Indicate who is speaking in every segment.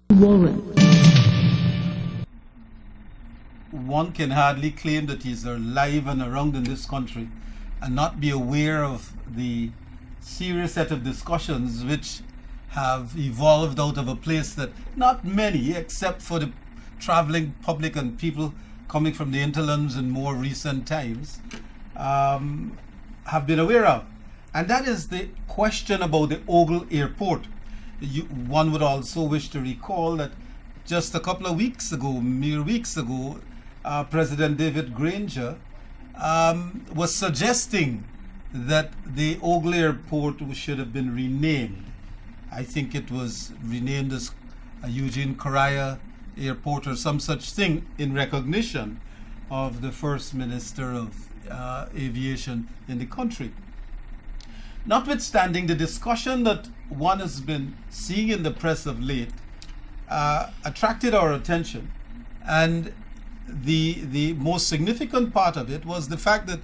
Speaker 1: Warren.
Speaker 2: One can hardly claim that he's alive and around in this country and not be aware of the serious set of discussions which have evolved out of a place that not many, except for the traveling public and people coming from the hinterlands in more recent times, have been aware of. And that is the question about the Ogle Airport. One would also wish to recall that just a couple of weeks ago, mere weeks ago, President David Granger was suggesting that the Ogle Airport should have been renamed. I think it was renamed as Eugene Correa Airport or some such thing in recognition of the First Minister of Aviation in the country. Notwithstanding the discussion that one has been seeing in the press of late, attracted our attention, and the most significant part of it was the fact that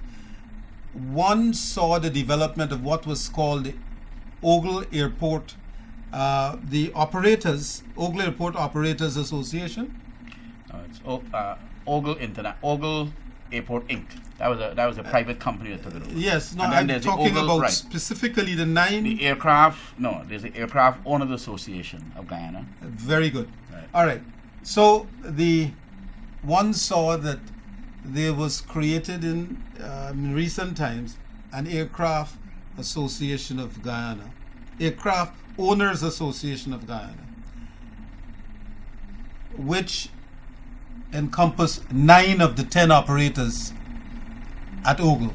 Speaker 2: one saw the development of what was called the Ogle Airport, the operators, Ogle Airport Operators Association.
Speaker 3: It's Ogle Airport Inc. That was a private company that took it over.
Speaker 2: Yes, no,
Speaker 3: And then
Speaker 2: I'm talking
Speaker 3: Ogle,
Speaker 2: about
Speaker 3: right,
Speaker 2: specifically the nine.
Speaker 3: there's the Aircraft Owners Association of Guyana.
Speaker 2: Very good.
Speaker 3: Right.
Speaker 2: All right. So the one saw that there was created in recent times an Aircraft Association of Guyana, Aircraft Owners Association of Guyana, which encompassed 9 of the 10 operators at Ogle.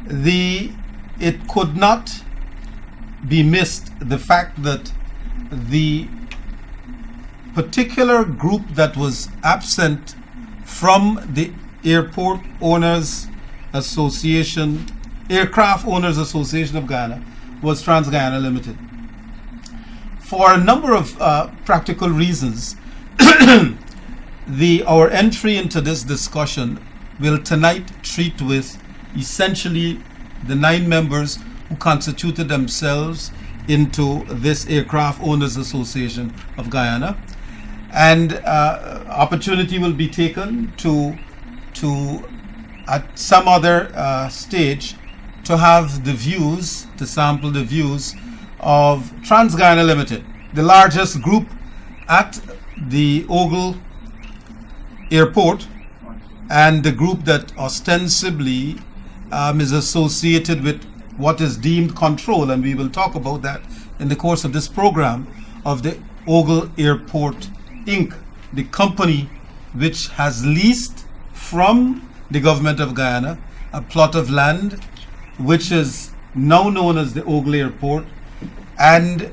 Speaker 2: It could not be missed the fact that the particular group that was absent from the Airport Owners Association, Aircraft Owners Association of Guyana, was Trans-Guyana Limited. For a number of practical reasons, our entry into this discussion will tonight treat with essentially the 9 members who constituted themselves into this Aircraft Owners Association of Guyana. And opportunity will be taken to at some other stage to have the views, to sample the views of Trans-Guyana Limited, the largest group at the Ogle Airport, and the group that ostensibly is associated with what is deemed control, and we will talk about that in the course of this program, of the Ogle Airport Inc., the company which has leased from the government of Guyana a plot of land which is now known as the Ogle Airport, and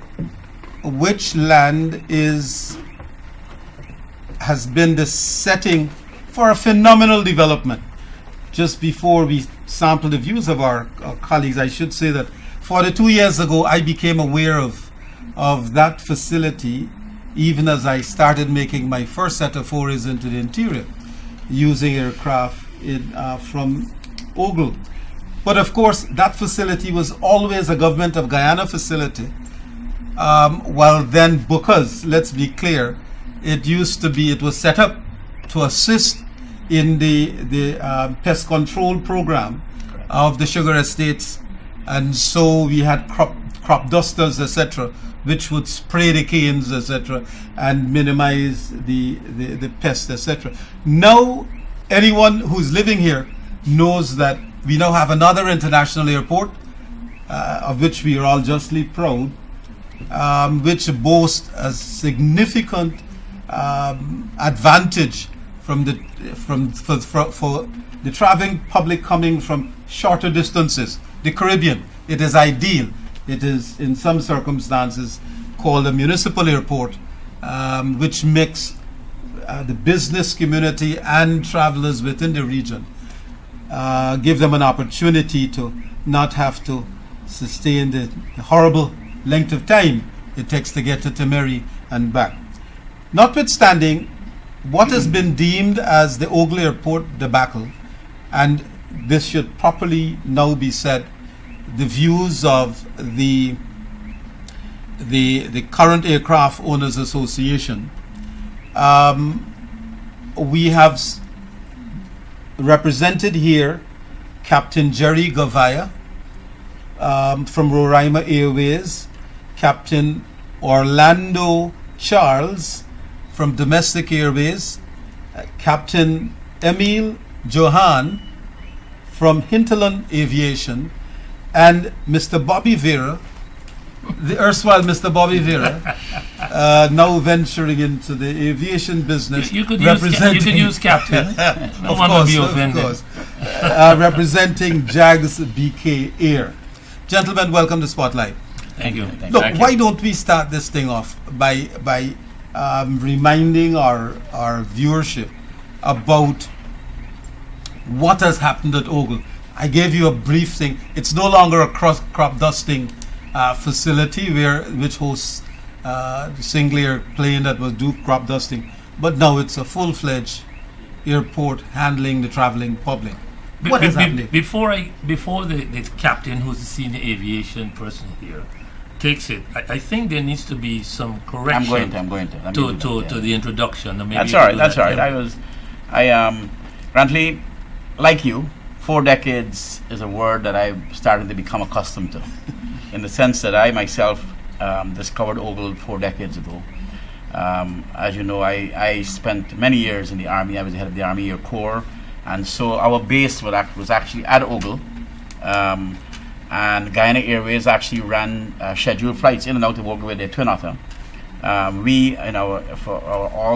Speaker 2: which land has been the setting for a phenomenal development. Just before we sample the views of our colleagues, I should say that 42 years ago I became aware of that facility, even as I started making my first set of forays into the interior using aircraft from Ogle. But of course, that facility was always a government of Guyana facility. Well then, because, let's be clear, it was set up to assist in the pest control program of the sugar estates, and so we had crop dusters, etc., which would spray the canes, etc., and minimize the pests, etc. Now, anyone who's living here knows that we now have another international airport, of which we are all justly proud, which boasts a significant advantage for the traveling public coming from shorter distances. The Caribbean, it is ideal. It is in some circumstances called a municipal airport, which makes the business community and travelers within the region give them an opportunity to not have to sustain the horrible length of time it takes to get to Temeri and back. Notwithstanding what has been deemed as the Ogle Airport debacle, and this should properly now be said, the views of the the current Aircraft Owners Association, we have represented here Captain Jerry Gavaya from Roraima Airways, Captain Orlando Charles from Domestic Airways, Captain Emil Johan from Hinterland Aviation, and Mr. Bobby Vera, the erstwhile Mr. Bobby Vera, now venturing into the aviation business.
Speaker 1: You could use Captain. No one will be offended.
Speaker 2: Of course. Representing JAGS BK Air. Gentlemen, welcome to Spotlight.
Speaker 1: Thank you.
Speaker 2: Look, why don't we start this thing off by reminding our viewership about what has happened at Ogle. I gave you a brief thing. It's no longer a crop dusting facility which hosts the single airplane that will do crop dusting, but now it's a full-fledged airport handling the traveling public. What is happening?
Speaker 1: Before the captain, who's the senior aviation person here, takes it, I think there needs to be some correction.
Speaker 3: I'm going to.
Speaker 1: To the introduction.
Speaker 3: That's all right. That's all right. Frankly, like you, 4 decades is a word that I'm starting to become accustomed to, in the sense that I myself discovered Ogle 4 decades ago. As you know, I spent many years in the Army. I was the head of the Army Air Corps, and so our base was actually at Ogle. And Guyana Airways actually ran scheduled flights in and out of Ogle with their twin otter. All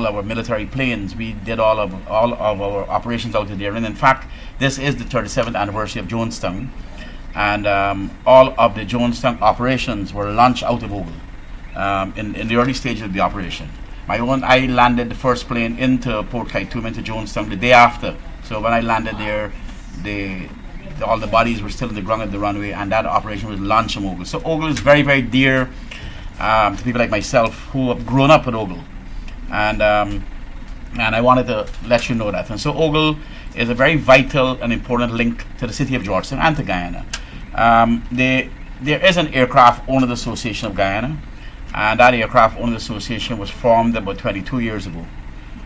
Speaker 3: our military planes, we did all of our operations out of there. And in fact, this is the 37th anniversary of Jonestown, and all of the Jonestown operations were launched out of Ogle in the early stages of the operation. I landed the first plane into Port Kaituma, into Jonestown, the day after. So when I landed there, all the bodies were still in the ground at the runway, and that operation was launched from Ogle. So Ogle is very, very dear to people like myself who have grown up at Ogle, and I wanted to let you know that. And so Ogle is a very vital and important link to the city of Georgetown and to Guyana. There is an Aircraft Owners Association of Guyana, and that Aircraft Owners Association was formed about 22 years ago.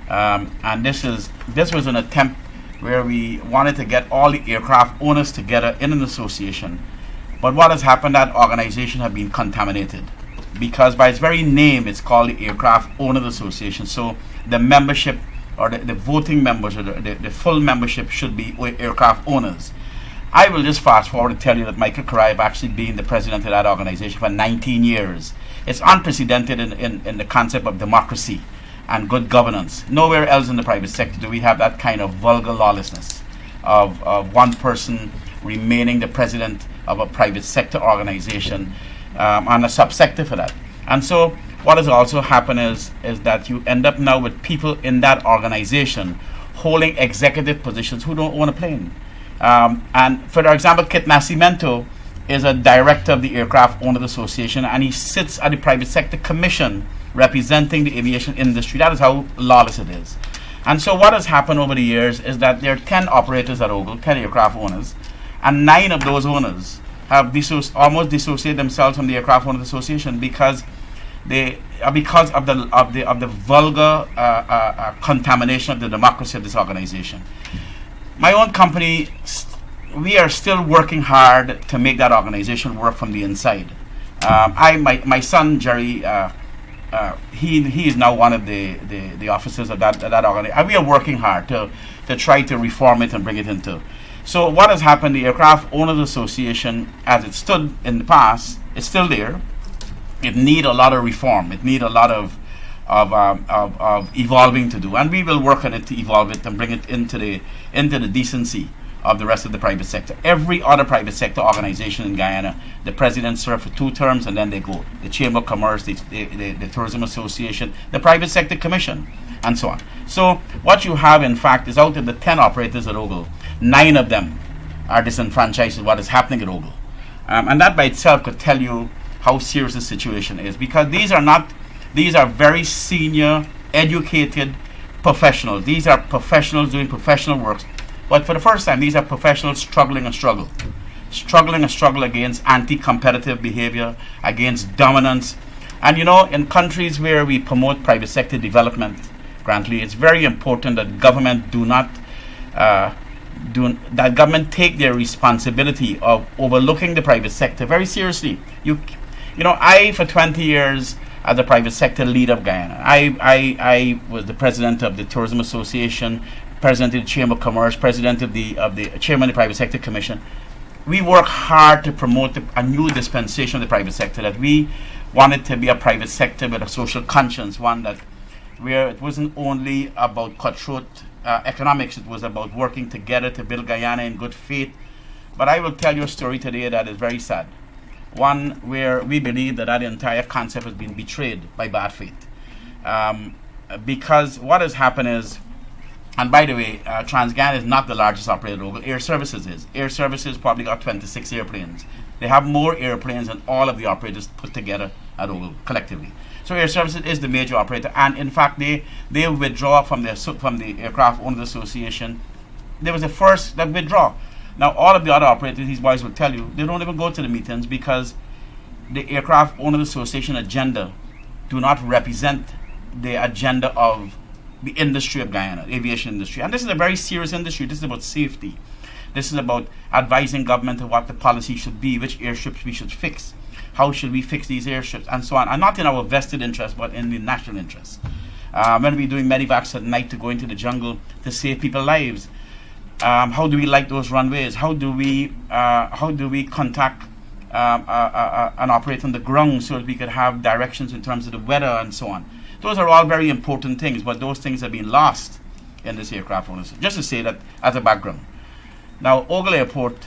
Speaker 3: And this was an attempt where we wanted to get all the aircraft owners together in an association. But what has happened, that organization has been contaminated, because by its very name it's called the Aircraft Owners Association. So the membership, or the voting members, or the full membership should be aircraft owners. I will just fast forward and tell you that Michael Carey have actually been the president of that organization for 19 years. It's unprecedented in the concept of democracy and good governance. Nowhere else in the private sector do we have that kind of vulgar lawlessness of one person remaining the president of a private sector organization, and a subsector for that. And so what has also happened is that you end up now with people in that organization holding executive positions who don't own a plane. And for example, Kit Nascimento is a director of the Aircraft Owners Association, and he sits at the private sector commission representing the aviation industry. That is how lawless it is. And so what has happened over the years is that there are 10 operators at Ogle, 10 aircraft owners, and 9 of those owners have almost dissociated themselves from the Aircraft Owners Association because of the vulgar contamination of the democracy of this organization. My own company, we are still working hard to make that organization work from the inside. My son Jerry, he is now one of the officers of that organization, and we are working hard to try to reform it and bring it into. So what has happened? The Aircraft Owners Association, as it stood in the past, is still there. It needs a lot of reform. It needs a lot of evolving to do, and we will work on it to evolve it and bring it into the decency of the rest of the private sector. Every other private sector organization in Guyana, the president serves for 2 terms and then they go. The Chamber of Commerce, the Tourism Association, the Private Sector Commission, and so on. So what you have, in fact, is out of the 10 operators at Ogle, 9 of them are disenfranchised with what is happening at Ogle. And that by itself could tell you how serious the situation is, because these are very senior, educated professionals. These are professionals doing professional work. But for the first time, these are professionals struggling against anti-competitive behavior, against dominance, And in countries where we promote private sector development, Grantley, it's very important that government that government take their responsibility of overlooking the private sector very seriously. I for 20 years as a private sector leader of Guyana, I was the president of the Tourism Association, president of the Chamber of Commerce, president of the chairman of the Private Sector Commission. We work hard to promote a new dispensation of the private sector, that we wanted to be a private sector with a social conscience, one that where it wasn't only about cutthroat economics, it was about working together to build Guyana in good faith. But I will tell you a story today that is very sad. One where we believe that entire concept has been betrayed by bad faith. Because what has happened is, and by the way, TransGuyana is not the largest operator over. Air Services is. Air Services probably got 26 airplanes. They have more airplanes than all of the operators put together at Ogle collectively. So Air Services is the major operator, and in fact they withdraw from the Aircraft Owners Association. They was the first that withdraw. Now all of the other operators, these boys will tell you, they don't even go to the meetings because the Aircraft Owners Association agenda do not represent the agenda of the industry of Guyana, the aviation industry. And this is a very serious industry. This is about safety. This is about advising government of what the policy should be, which airships we should fix, how should we fix these airships, and so on. And not in our vested interest, but in the national interest. When we're doing medevacs at night to go into the jungle to save people's lives, how do we light those runways? How do we contact an operator on the ground so that we could have directions in terms of the weather and so on? Those are all very important things, but those things have been lost in this aircraft owners. Just to say that as a background. Now, Ogle Airport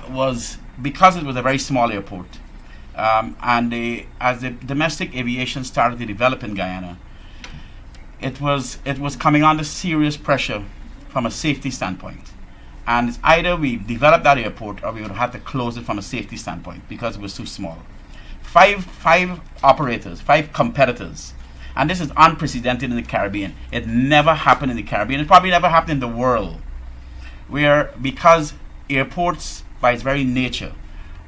Speaker 3: was, because it was a very small airport, and as the domestic aviation started to develop in Guyana, it was coming under serious pressure from a safety standpoint. And it's either we developed that airport or we would have had to close it from a safety standpoint because it was too small. Five operators, 5 competitors, and this is unprecedented in the Caribbean. It never happened in the Caribbean. It probably never happened in the world, where because airports by its very nature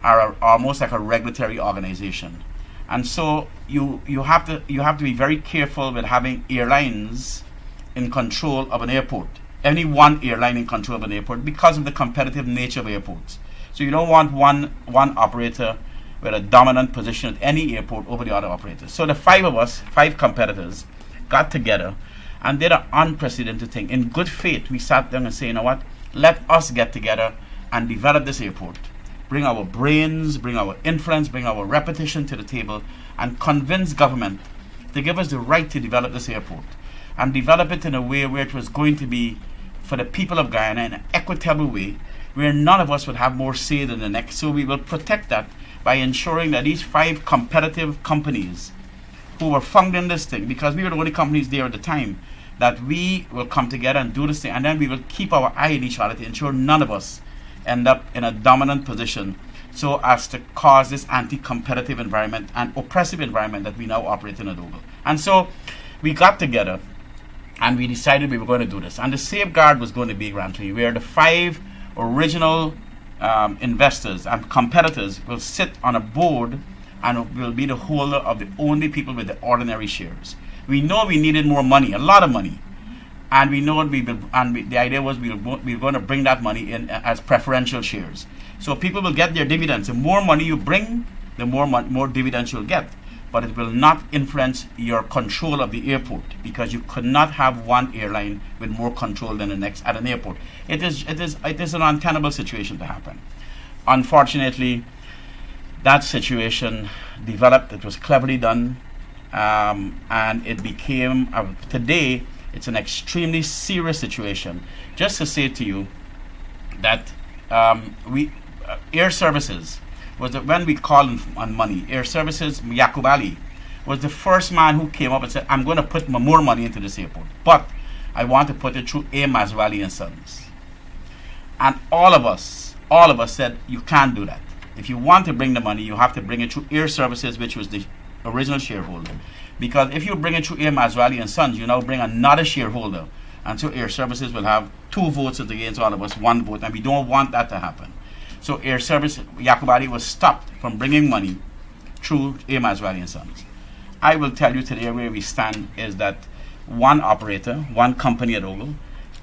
Speaker 3: are almost like a regulatory organization, and so you have to be very careful with having airlines in control of an airport. Any one airline in control of an airport because of the competitive nature of airports. So you don't want one operator with a dominant position at any airport over the other operators. So the 5 of us, 5 competitors, got together and did an unprecedented thing. In good faith, we sat down and said, you know what, let us get together and develop this airport. Bring our brains, bring our influence, bring our reputation to the table, and convince government to give us the right to develop this airport. And develop it in a way where it was going to be for the people of Guyana in an equitable way, where none of us would have more say than the next. So we will protect that by ensuring that these 5 competitive companies who were funding this thing, because we were the only companies there at the time, that we will come together and do this thing, and then we will keep our eye on each other to ensure none of us end up in a dominant position so as to cause this anti-competitive environment and oppressive environment that we now operate in at Ogle. And so we got together and we decided we were going to do this. And the safeguard was going to be, Grantley, where the 5 original investors and competitors will sit on a board and will be the holder of the only people with the ordinary shares. We know we needed more money, a lot of money, and we know the idea was we were going to bring that money in as preferential shares. So people will get their dividends. The more money you bring, the more dividends you'll get. But it will not influence your control of the airport, because you could not have one airline with more control than the next at an airport. It is an untenable situation to happen. Unfortunately, that situation developed. It was cleverly done, and it became today. It's an extremely serious situation. Just to say to you that Air Services was that when we called on money, Air Services, Yaqub Ali, was the first man who came up and said, I'm going to put more money into this airport, but I want to put it through A. Mazrali and Sons. And all of us said, you can't do that. If you want to bring the money, you have to bring it through Air Services, which was the original shareholder. Because if you bring it through A. Mazrali and Sons, you now bring another shareholder. And so Air Services will have 2 votes against all of us, 1 vote, and we don't want that to happen. So Air Service, Yaqub Ali was stopped from bringing money through A. Maswali and Sons. I will tell you today where we stand is that one operator, one company at Ogle,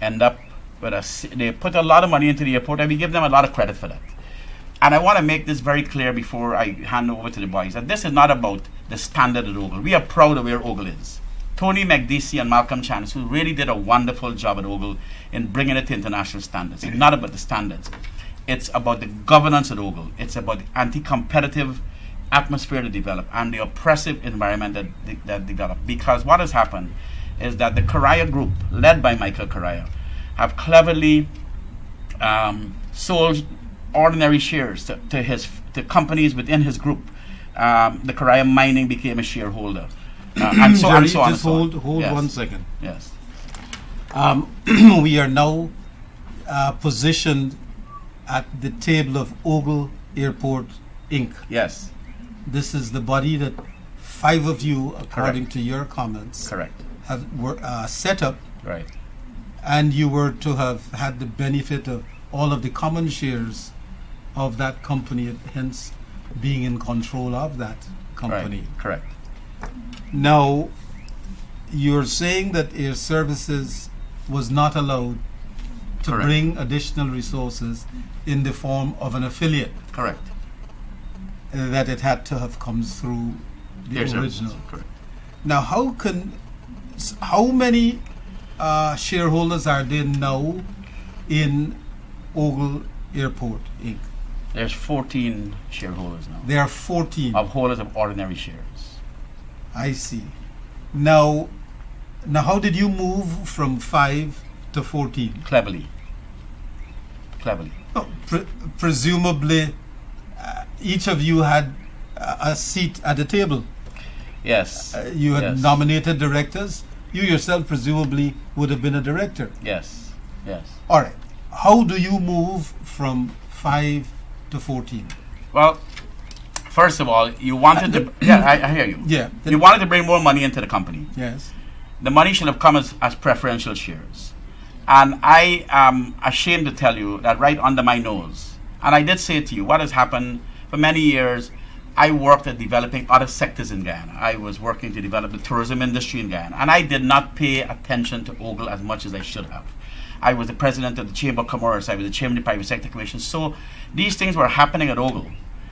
Speaker 3: end up with they put a lot of money into the airport, and we give them a lot of credit for that. And I want to make this very clear before I hand over to the boys, that this is not about the standard at Ogle. We are proud of where Ogle is. Tony McDeasy and Malcolm Chance, who really did a wonderful job at Ogle in bringing it to international standards. It's not about the standards. It's about the governance at Ogle. It's about the anti-competitive atmosphere to develop and the oppressive environment that developed. Because what has happened is that the Correa group, led by Michael Correa, have cleverly sold ordinary shares to companies within his group. The Correa Mining became a shareholder, and so on. So on.
Speaker 2: Just hold yes. 1 second.
Speaker 3: Yes.
Speaker 2: We are now positioned at the table of Ogle Airport Inc.
Speaker 3: Yes.
Speaker 2: This is the body that 5 of you, according
Speaker 3: Correct.
Speaker 2: to your comments,
Speaker 3: Correct.
Speaker 2: were set up,
Speaker 3: Right.
Speaker 2: and you were to have had the benefit of all of the common shares of that company, hence being in control of that company.
Speaker 3: Right. Correct.
Speaker 2: Now, you're saying that Air Services was not allowed to
Speaker 3: Correct.
Speaker 2: bring additional resources in the form of an affiliate,
Speaker 3: Correct.
Speaker 2: that it had to have come through the
Speaker 3: Air
Speaker 2: original.
Speaker 3: Services. Correct.
Speaker 2: Now, how many shareholders are there now in Ogle Airport Inc.?
Speaker 3: There's 14 shareholders now.
Speaker 2: There are 14.
Speaker 3: Of holders of ordinary shares.
Speaker 2: I see. Now, how did you move from 5 to 14?
Speaker 3: Cleverly.
Speaker 2: No, presumably, each of you had a seat at the table.
Speaker 3: Yes.
Speaker 2: You had
Speaker 3: Yes.
Speaker 2: nominated directors. You yourself presumably would have been a director.
Speaker 3: Yes. Yes.
Speaker 2: All right. How do you move from 5 to 14?
Speaker 3: Well, first of all, you wanted to. Yeah, I hear you.
Speaker 2: Yeah.
Speaker 3: You wanted to bring more money into the company.
Speaker 2: Yes.
Speaker 3: The money should have come as preferential shares. And I am ashamed to tell you that right under my nose, and I did say to you, what has happened for many years, I worked at developing other sectors in Guyana. I was working to develop the tourism industry in Guyana, and I did not pay attention to Ogle as much as I should have. I was the president of the Chamber of Commerce. I was the chairman of the Private Sector Commission. So these things were happening at Ogle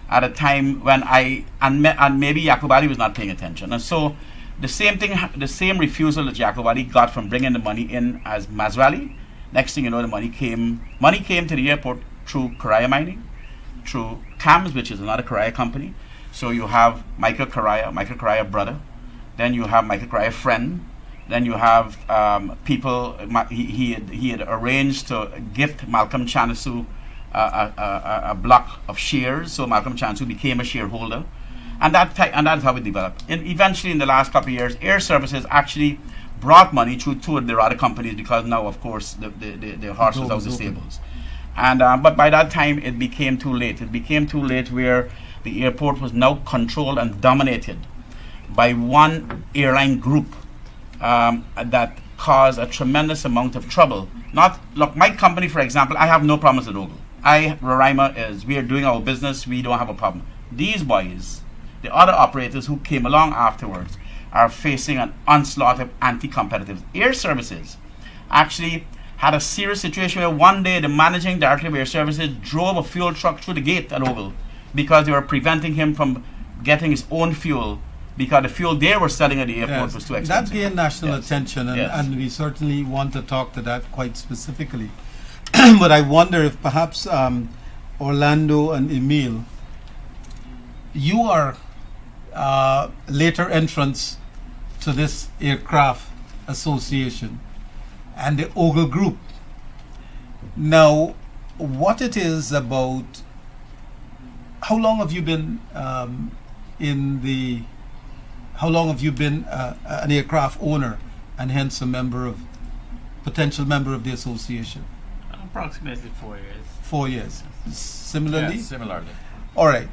Speaker 3: at a time when and maybe Yaqub Ali was not paying attention. And so the same thing, the same refusal that Yaqub Ali got from bringing the money in as Maswali. Next thing you know, the money came to the airport through Correa Mining, through CAMS, which is another Correa company. So you have Michael Correa brother, then you have Michael Correa friend, then you have people. He had arranged to gift Malcolm Chanasu a block of shares, so Malcolm Chanasu became a shareholder, and that's how it developed. And eventually, in the last couple of years, Air Services actually brought money through 2 of their other companies, because now, of course, the horse was out of the stables. And but by that time, it became too late. It became too late where the airport was now controlled and dominated by one airline group that caused a tremendous amount of trouble. Look, my company, for example, I have no problems at Ogle. Roraima we are doing our business, we don't have a problem. These boys, the other operators who came along afterwards, are facing an onslaught of anti-competitive. Air Services actually had a serious situation where one day the managing director of Air Services drove a fuel truck through the gate at Ogle because they were preventing him from getting his own fuel, because the fuel they were selling at the airport was too expensive.
Speaker 2: That gained national
Speaker 3: Yes.
Speaker 2: attention, and,
Speaker 3: Yes.
Speaker 2: and we certainly want to talk to that quite specifically. But I wonder if perhaps Orlando and Emil, you are later entrants to this aircraft association and the Ogle Group. Now, what it is about, how long have you been how long have you been an aircraft owner and hence a potential member of the association?
Speaker 4: Approximately 4 years.
Speaker 2: 4 years. Similarly?
Speaker 4: Yes, similarly.
Speaker 2: All right.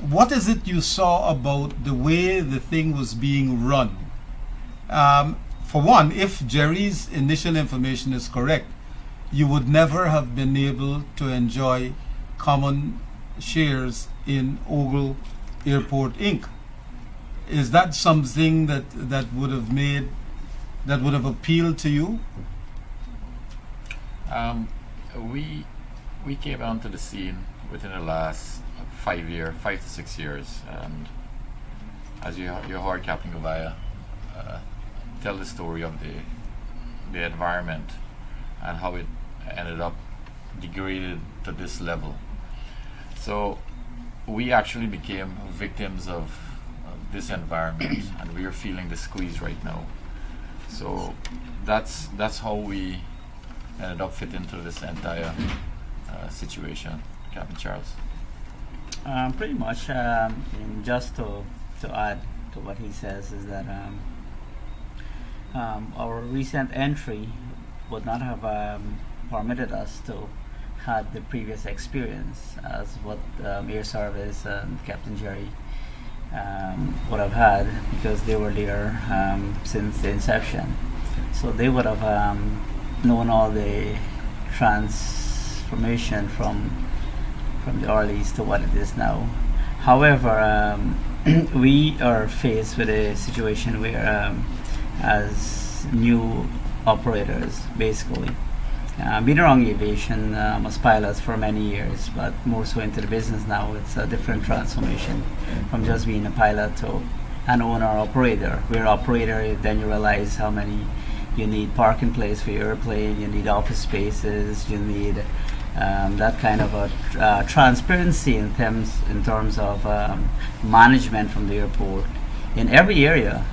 Speaker 2: What is it you saw about the way the thing was being run? For one, if Jerry's initial information is correct, you would never have been able to enjoy common shares in Ogle Airport Inc. Is that something that would have appealed to you?
Speaker 5: We came onto the scene within the last 5 to 6 years, and as you heard Captain Gouveia tell the story of the environment and how it ended up degraded to this level. So we actually became victims of this environment, and we are feeling the squeeze right now. So that's how we ended up fit into this entire situation, Captain Charles.
Speaker 4: Pretty much, and just to add to what he says is that our recent entry would not have permitted us to had the previous experience as what Air Service and Captain Jerry would have had, because they were there since the inception. So they would have known all the transformation from the Orleans to what it is now. However, we are faced with a situation where, as new operators, basically, been around aviation as pilots for many years, but more so into the business now. It's a different transformation from just being a pilot to an owner operator. Where operator, then you realize how many you need parking place for your airplane, you need office spaces, you need that kind of a transparency in terms of management from the airport in every area.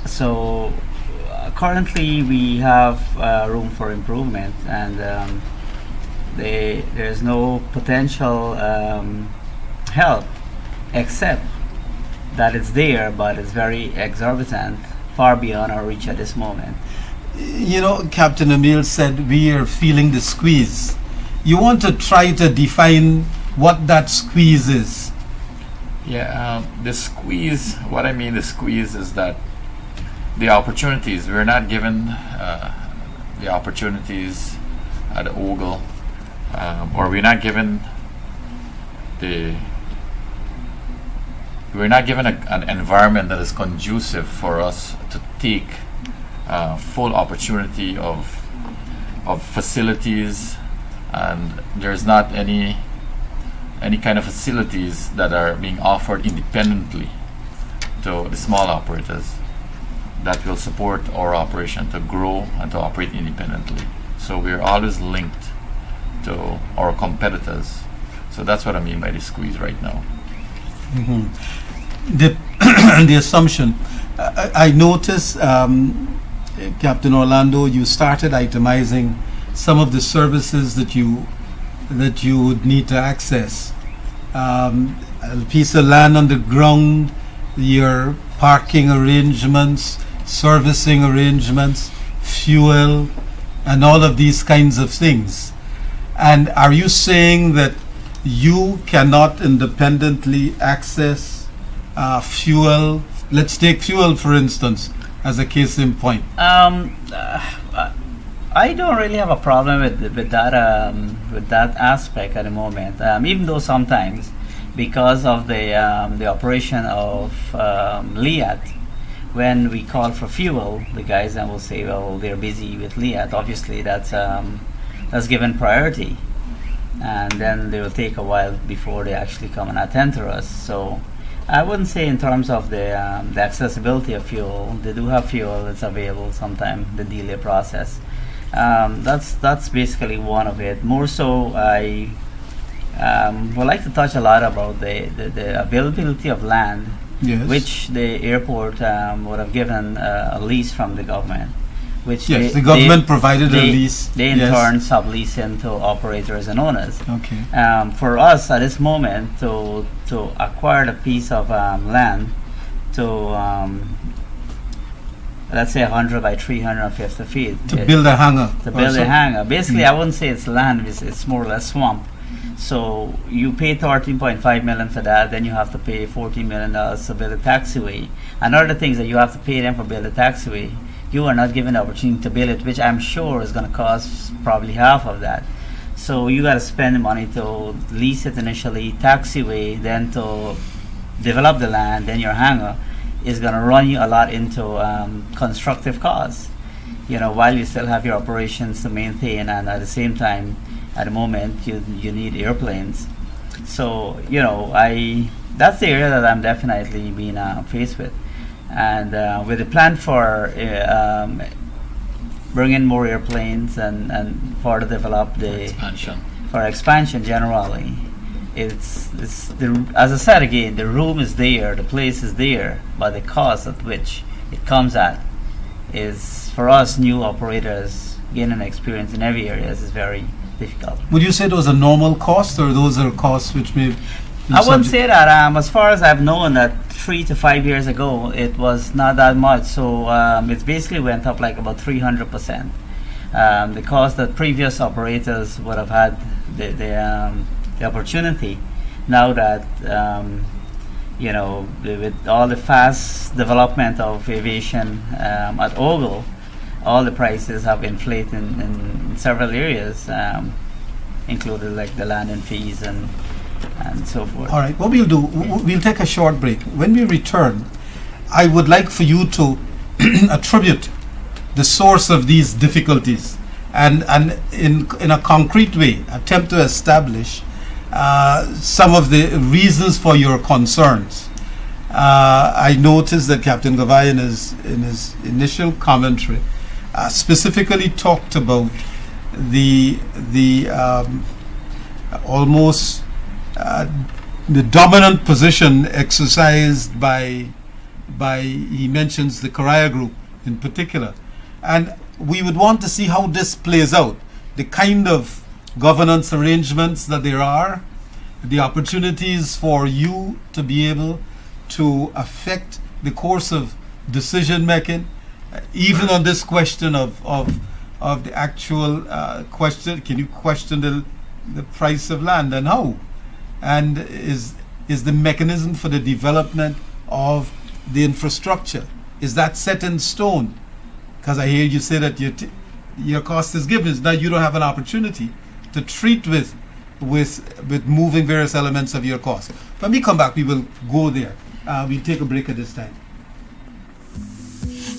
Speaker 4: So currently we have room for improvement, and there's no potential help except that it's there, but it's very exorbitant, far beyond our reach at this moment.
Speaker 2: You know, Captain Emil said we are feeling the squeeze. You want to try to define what that squeeze is?
Speaker 5: Yeah, the squeeze, what I mean the squeeze is that the opportunities, we're not given the opportunities at the ogle, or we're not given an environment that is conducive for us to take full opportunity of facilities, and there's not any kind of facilities that are being offered independently to the small operators that will support our operation to grow and to operate independently. So we're always linked to our competitors. So that's what I mean by the squeeze right now.
Speaker 2: Mm-hmm. The assumption, I noticed, Captain Orlando, you started itemizing some of the services that you would need to access. A piece of land on the ground, your parking arrangements, servicing arrangements, fuel, and all of these kinds of things. And are you saying that you cannot independently access fuel? Let's take fuel, for instance, as a case in point.
Speaker 4: I don't really have a problem with that aspect at the moment. Even though sometimes, because of the operation of LIAT, when we call for fuel, the guys then will say, well, they're busy with LIAT. Obviously, that's given priority, and then they will take a while before they actually come and attend to us. So I wouldn't say in terms of the accessibility of fuel. They do have fuel; it's available. Sometimes the delay process. That's basically one of it. More so, I would like to touch a lot about the availability of land,
Speaker 2: Yes.
Speaker 4: which the airport would have given a lease from the government. Which
Speaker 2: Yes, the government provided a lease.
Speaker 4: They in
Speaker 2: Yes.
Speaker 4: turn sublease into operators and owners.
Speaker 2: Okay.
Speaker 4: For us at this moment to acquire a piece of land to let's say 100 by 350 feet
Speaker 2: To build a hangar.
Speaker 4: to build
Speaker 2: also.
Speaker 4: a hangar. Basically, I wouldn't say it's land; it's more or less swamp. So you pay 13.5 million for that, then you have to pay $14 million to build a taxiway. And other things that you have to pay them for build a taxiway, you are not given the opportunity to build it, which I'm sure is going to cost probably half of that. So you got to spend money to lease it initially, taxiway, then to develop the land, then your hangar is going to run you a lot into constructive costs. While you still have your operations to maintain, and at the same time, at the moment, you need airplanes. So that's the area that I'm definitely being faced with, and with the plan for bring in more airplanes and further develop the
Speaker 1: Expansion.
Speaker 4: for expansion generally. It's as I said again, the room is there, the place is there, but the cost at which it comes at is, for us new operators gaining experience in every area, is very difficult.
Speaker 2: Would you say those are normal costs, or those are costs which may be
Speaker 4: I wouldn't
Speaker 2: subject-
Speaker 4: say that. As far as I've known, that 3 to 5 years ago, it was not that much. So it basically went up like about 300%. The cost that previous operators would have had the opportunity, now that with all the fast development of aviation at Ogle, all the prices have inflated in several areas, including like the landing fees and so forth.
Speaker 2: All right, what we'll do, we'll take a short break. When we return, I would like for you to attribute the source of these difficulties and in a concrete way, attempt to establish some of the reasons for your concerns. I noticed that Captain Gavai in his initial commentary specifically talked about the almost the dominant position exercised by he mentions the Korea group in particular, and we would want to see how this plays out, the kind of governance arrangements that there are, the opportunities for you to be able to affect the course of decision making, even on this question of the actual question. Can you question the price of land, and how? And is the mechanism for the development of the infrastructure, is that set in stone? Because I hear you say that your cost is given. Now you don't have an opportunity to treat with moving various elements of your cost. When we come back, we will go there. We'll take a break at this time.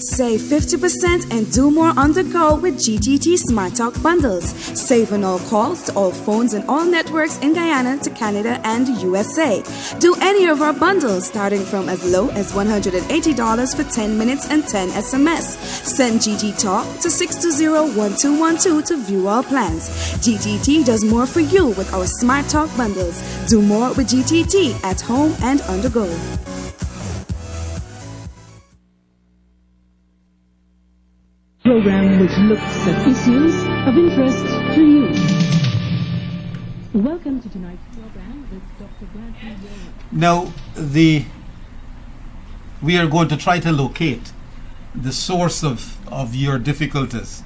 Speaker 6: Save 50% and do more on the go with GTT Smart Talk bundles. Save on all calls to all phones and all networks in Guyana to Canada and USA. Do any of our bundles starting from as low as $180 for 10 minutes and 10 SMS. Send GT Talk to 620-1212 to view our plans. GTT does more for you with our Smart Talk bundles. Do more with GTT at home and on the go.
Speaker 7: Program which looks at issues of interest to you. Welcome to tonight's program with Dr. Bradley Young.
Speaker 2: Now, we are going to try to locate the source of your difficulties.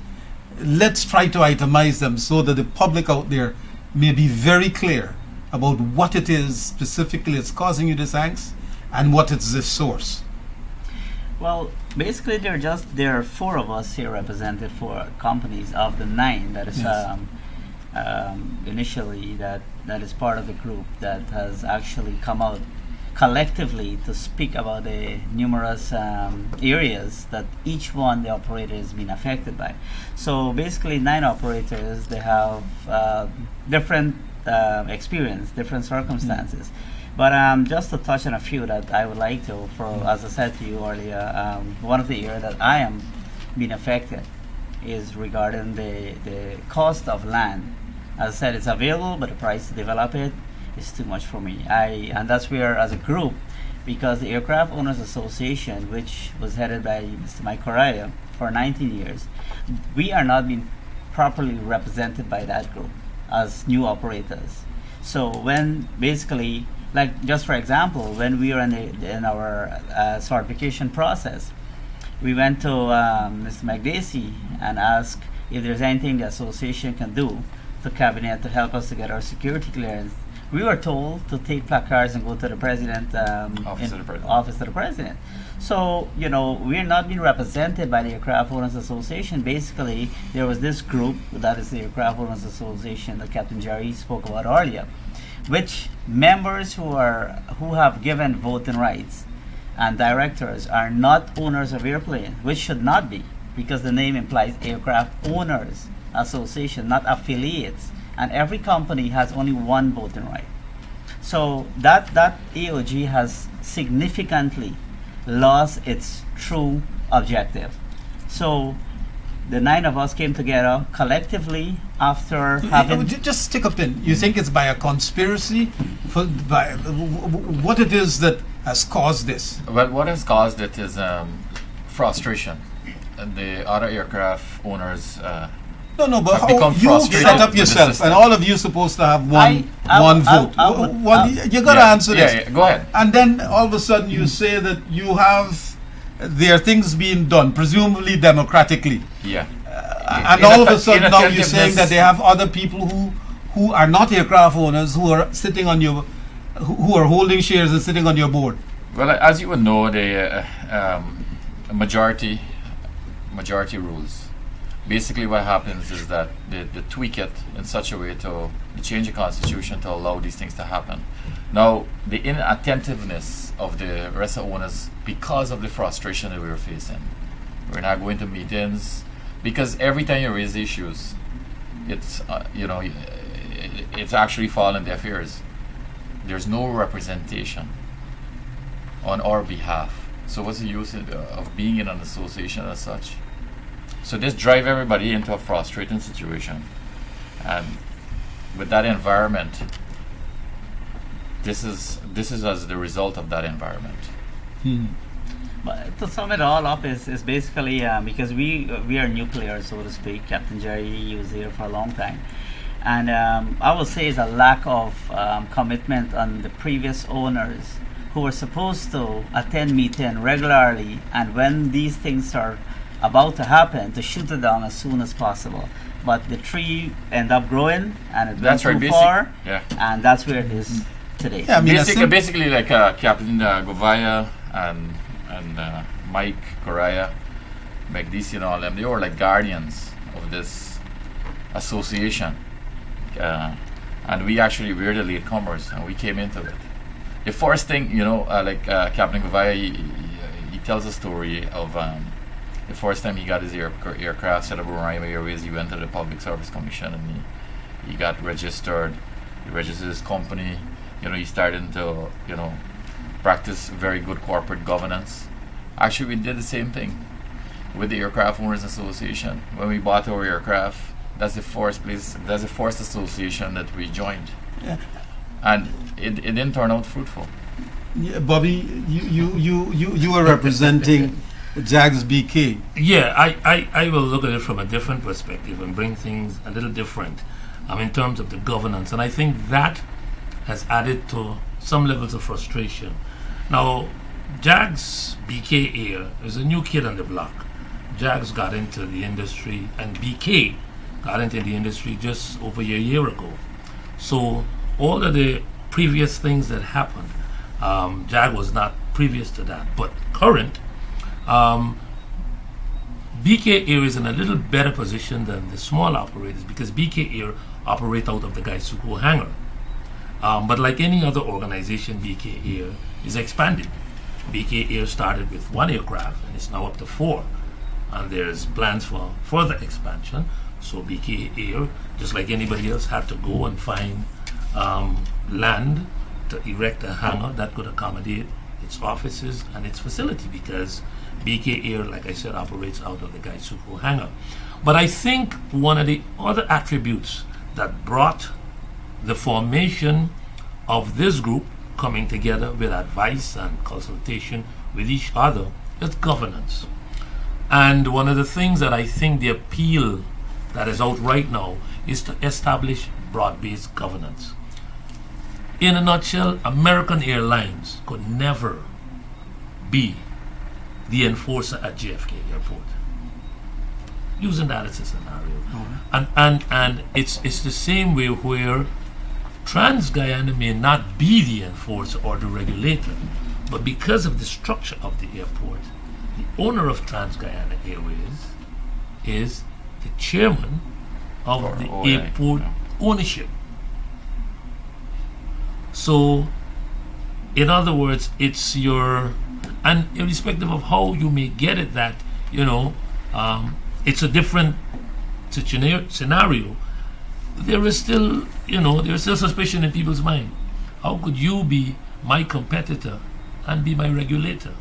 Speaker 2: Let's try to itemize them so that the public out there may be very clear about what it is specifically that's causing you this angst and what is the source.
Speaker 4: Well, basically, there are 4 of us here represented, 4 companies of the 9 that is
Speaker 2: Yes.
Speaker 4: initially that is part of the group that has actually come out collectively to speak about the numerous areas that each one the operator has been affected by. So basically, 9 operators, they have different experience, different circumstances. But just to touch on a few that I would like to, as I said to you earlier, one of the areas that I am being affected is regarding the cost of land. As I said, it's available, but the price to develop it is too much for me. And that's where, as a group, because the Aircraft Owners Association, which was headed by Mr. Mike Correa for 19 years, we are not being properly represented by that group as new operators. So when basically, like just for example, when we were in our certification process, we went to Mr. McDacey and asked if there's anything the association can do to cabinet to help us to get our security clearance. We were told to take placards and go to the president,
Speaker 5: Office of the President.
Speaker 4: office of the president. So, we're not being represented by the Aircraft Owners Association. Basically, there was this group, that is the Aircraft Owners Association that Captain Jerry spoke about earlier, which members who have given voting rights and directors are not owners of airplanes, which should not be, because the name implies Aircraft Owners Association, not affiliates. And every company has only one voting right. So that AOG has significantly lost its true objective. So the 9 of us came together collectively after having...
Speaker 2: Just stick a pin. You think it's by a conspiracy? What it is that has caused this?
Speaker 5: Well, what has caused it is frustration. And the other aircraft owners
Speaker 2: No, but
Speaker 5: have
Speaker 2: how
Speaker 5: become
Speaker 2: you
Speaker 5: frustrated
Speaker 2: set up
Speaker 5: with the
Speaker 2: yourself,
Speaker 5: system.
Speaker 2: and all of you supposed to have one vote. You got to answer this.
Speaker 5: Yeah, go ahead.
Speaker 2: And then all of a sudden you say that there are things being done, presumably democratically.
Speaker 5: Yeah.
Speaker 2: And all of a sudden now you're saying that they have other people who are not aircraft owners who are sitting on your, who are holding shares and sitting on your board.
Speaker 5: Well, as you would know, the majority rules. Basically, what happens is that they tweak it in such a way to change the constitution to allow these things to happen. Now, the inattentiveness of the rest of owners, because of the frustration that we were facing, we're not going to meetings, because every time you raise issues, it's it's actually falling deaf ears. There's no representation on our behalf. So what's the use of being in an association as such? So this drive everybody into a frustrating situation, and with that environment, this is as the result of that environment.
Speaker 4: But to sum it all up is basically because we are new players, so to speak. Captain Jerry was here for a long time, and I will say is a lack of commitment on the previous owners who were supposed to attend meeting regularly, and when these things are about to happen, to shoot it down as soon as possible. But the tree end up growing, and it went too far, and that's where it is today.
Speaker 2: Yeah, I mean,
Speaker 5: basically like Captain Govaya and Mike Correa, McDeasy and all them, they were like guardians of this association. And we actually were the latecomers, and we came into it. The first thing, like Captain Govaya, he tells a story of the first time he got his aircraft set up on Ryan Airways. He went to the Public Service Commission and he got registered. He registered his company. He started to practice very good corporate governance. Actually, we did the same thing with the Aircraft Owners Association. When we bought our aircraft, that's the first association that we joined.
Speaker 2: Yeah.
Speaker 5: And it didn't turn out fruitful.
Speaker 2: Yeah, Bobby, you were representing JAGS BK.
Speaker 1: Yeah, I will look at it from a different perspective and bring things a little different in terms of the governance. And I think that has added to some levels of frustration. Now, JAGS BK Air is a new kid on the block. JAGS got into the industry and BK got into the industry just over a year ago. So all of the previous things that happened, JAG was not previous to that, but current, BK Air is in a little better position than the small operators because BK Air operate out of the Gaisuku hangar. But like any other organization, BK Air is expanding. BK Air started with 1 aircraft and it's now up to 4. And there's plans for further expansion. So BK Air, just like anybody else, had to go and find land to erect a hangar that could accommodate its offices and its facility because BK Air, like I said, operates out of the Gaisuku hangar. But I think one of the other attributes that brought the formation of this group coming together with advice and consultation with each other is governance. And one of the things that I think the appeal that is out right now is to establish broad-based governance. In a nutshell, American Airlines could never be the enforcer at JFK Airport. Using that as a scenario. And it's the same way where Trans-Guyana may not be the enforcer or the regulator, but because of the structure of the airport, the owner of Trans-Guyana Airways is the chairman of
Speaker 5: Or
Speaker 1: the
Speaker 5: OA,
Speaker 1: airport
Speaker 5: yeah.
Speaker 1: ownership. So, in other words, it's your, and irrespective of how you may get it, that, it's a different scenario. There is still, there is still suspicion in people's mind. How could you be my competitor and be my regulator?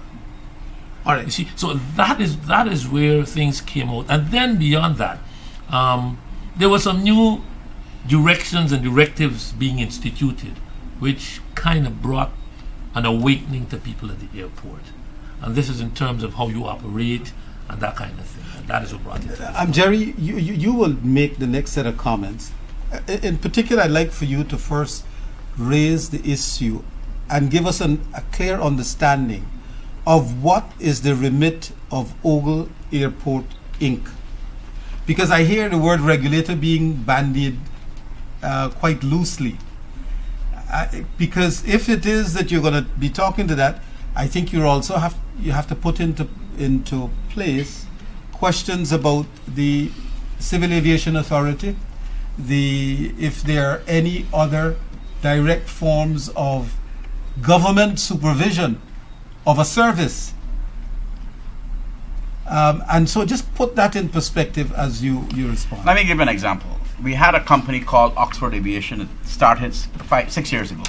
Speaker 2: All right.
Speaker 1: You see, so that is where things came out, and then beyond that, there were some new directions and directives being instituted, which kind of brought an awakening to people at the airport, and this is in terms of how you operate and that kind of thing. And that is what brought it.
Speaker 2: Jerry, you will make the next set of comments. In particular, I'd like for you to first raise the issue and give us a clear understanding of what is the remit of Ogle Airport Inc. Because I hear the word regulator being bandied quite loosely. Because if it is that you're going to be talking to that, I think you also have to put into place questions about the Civil Aviation Authority, if there are any other direct forms of government supervision of a service. And so just put that in perspective as you respond.
Speaker 3: Let me give you an example. We had a company called Oxford Aviation that started 6 years ago.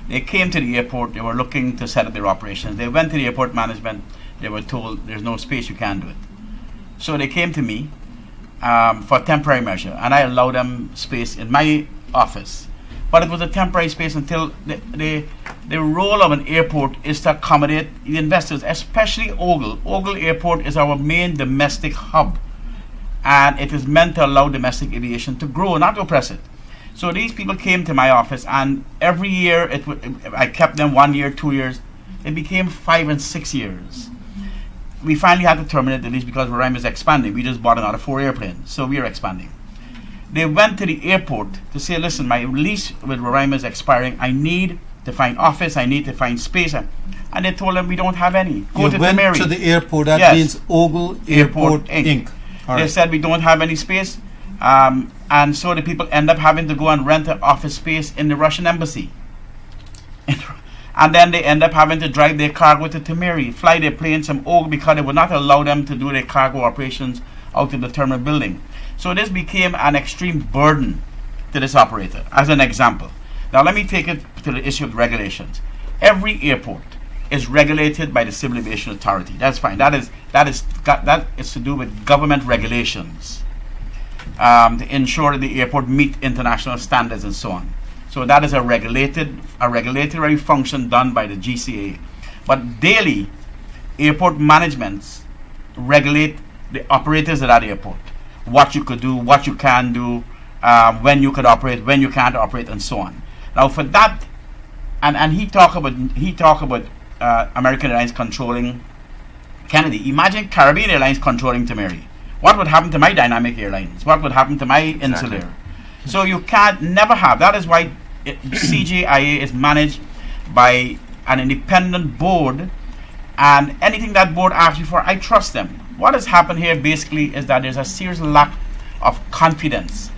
Speaker 3: They came to the airport, they were looking to set up their operations. They went to the airport management, they were told there's no space, you can't do it. So they came to me for a temporary measure, and I allowed them space in my office. But it was a temporary space until the role of an airport is to accommodate the investors, especially Ogle. Ogle Airport is our main domestic hub, and it is meant to allow domestic aviation to grow, not to oppress it. So these people came to my office, and every year I kept them 1 year, 2 years. It became 5 and 6 years. We finally had to terminate the lease because Roraima is expanding. We just bought another 4 airplanes, so we are expanding. They went to the airport to say, listen, my lease with Roraima is expiring. I need to find office. I need to find space. And they told them, we don't have any. Go to
Speaker 2: went
Speaker 3: Mary.
Speaker 2: to the airport. That
Speaker 3: Yes.
Speaker 2: means Ogle Airport Inc. All
Speaker 3: They
Speaker 2: right.
Speaker 3: said, we don't have any space. And so the people end up having to go and rent an office space in the Russian embassy. And then they end up having to drive their cargo to Temeri, fly their planes from Ogle because they would not allow them to do their cargo operations out of the terminal building. So this became an extreme burden to this operator, as an example. Now let me take it to the issue of regulations. Every airport is regulated by the Civil Aviation Authority. That's fine. That is to do with government regulations to ensure that the airport meet international standards and so on. So that is a regulatory function done by the GCA. But daily, airport managements regulate the operators at that airport. What you could do, what you can do, when you could operate, when you can't operate, and so on. Now for that, and he talk about American Airlines controlling Kennedy. Imagine Caribbean Airlines controlling Temeri. What would happen to my Dynamic Airlines? What would happen to my Insular? So you can't never have. That is why CJIA is managed by an independent board, and anything that board asks me for, I trust them. What has happened here basically is that there's a serious lack of confidence